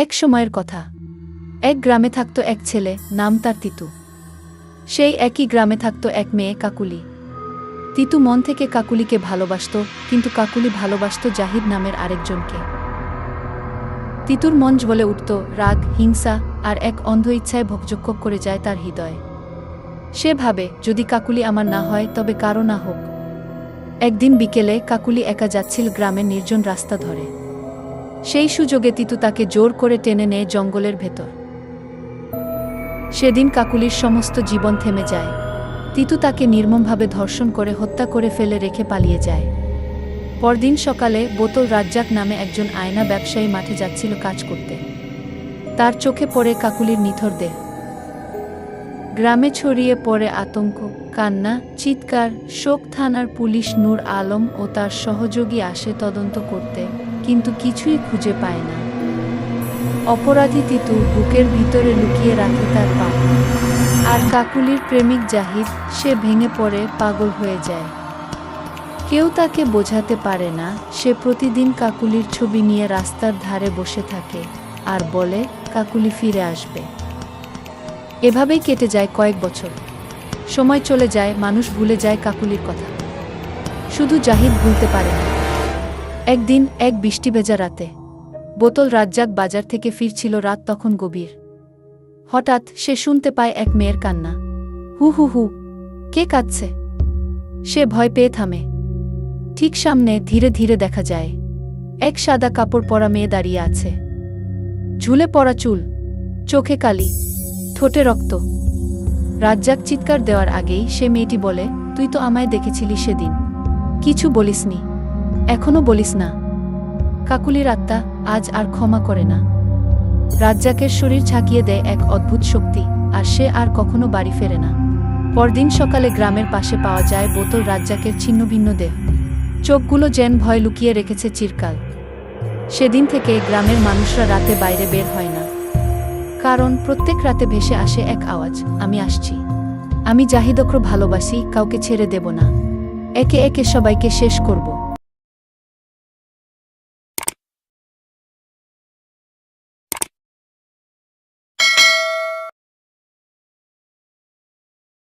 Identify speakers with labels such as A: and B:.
A: এক সময়ের কথা। এক গ্রামে থাকত এক ছেলে, নাম তার তিতু। সেই একই গ্রামে থাকত এক মেয়ে, কাকুলি। তিতু মন থেকে কাকুলিকে ভালোবাসত, কিন্তু কাকুলি ভালোবাসত জাহিদ নামের আরেকজনকে। তিতুর মন জ্বলে উঠত রাগ, হিংসা আর এক অন্ধ ইচ্ছায় ভোগযজ্ঞ করে যায় তার হৃদয়ে। সে ভাবে, যদি কাকুলি আমার না হয় তবে কারো না হোক। একদিন বিকেলে কাকুলি একা যাচ্ছিল গ্রামের নির্জন রাস্তা ধরে। সেই সুযোগে তিতু তাকে জোর করে টেনে নেয় জঙ্গলের ভেতর। সেদিন কাকুলির সমস্ত জীবন থেমে যায়। তিতু তাকে নির্মমভাবে ধর্ষণ করে হত্যা করে ফেলে রেখে পালিয়ে যায়। পরদিন সকালে বোতল রাজ্জাক নামে একজন আয়না ব্যবসায়ী মাঠে যাচ্ছিল কাজ করতে। তার চোখে পড়ে কাকুলির নিথর দেহ। গ্রামে ছড়িয়ে পড়ে আতঙ্ক, কান্না, চিৎকার, শোক। থানার পুলিশ নূর আলম ও তার সহযোগী আসে তদন্ত করতে, কিন্তু কিছুই খুঁজে পায় না। অপরাধী তিতু বুকের ভিতরে লুকিয়ে রাখে তার পাপ। আর কাকুলির প্রেমিক জাহিদ, সে ভেঙে পড়ে, পাগল হয়ে যায়। কেউ তাকে বোঝাতে পারে না। সে প্রতিদিন কাকুলির ছবি নিয়ে রাস্তার ধারে বসে থাকে আর বলে, কাকুলি ফিরে আসবে। এভাবেই কেটে যায় কয়েক বছর। সময় চলে যায়, মানুষ ভুলে যায় কাকুলির কথা। শুধু জাহিদ ভুলতে পারে না। একদিন এক বৃষ্টি ভেজা রাতে বোতল রাজ্জাক বাজার থেকে ফিরছিল। রাত তখন গভীর। হঠাৎ সে শুনতে পায় এক মেয়ের কান্না। হু হু হু, কে কাঁদছে? সে ভয় পেয়ে থামে। ঠিক সামনে ধীরে ধীরে দেখা যায় এক সাদা কাপড় পরা মেয়ে দাঁড়িয়ে আছে। ঝুলে পড়া চুল, চোখে কালি, ঠোঁটে রক্ত। রাজ্জাক চিৎকার দেওয়ার আগেই সে মেয়েটি বলে, তুই তো আমায় দেখেছিলি সেদিন, কিছু বলিসনি, এখনো বলিস না। কাকুলির আত্মা আজ আর ক্ষমা করে না। রাজ্জাকের শরীর ঝাঁকিয়ে দেয় এক অদ্ভুত শক্তি, আর সে আর কখনো বাড়ি ফেরে না। পরদিন সকালে গ্রামের পাশে পাওয়া যায় বোতল রাজ্জাকের ছিন্নভিন্ন দেহ। চোখগুলো যেন ভয় লুকিয়ে রেখেছে চিরকাল। সেদিন থেকে গ্রামের মানুষরা রাতে বাইরে বের হয় না। কারণ প্রত্যেক রাতে ভেসে আসে এক আওয়াজ, আমি আসছি, আমি জাহিদকে ভালোবাসি, কাউকে ছেড়ে দেব না, একে একে সবাইকে শেষ করব।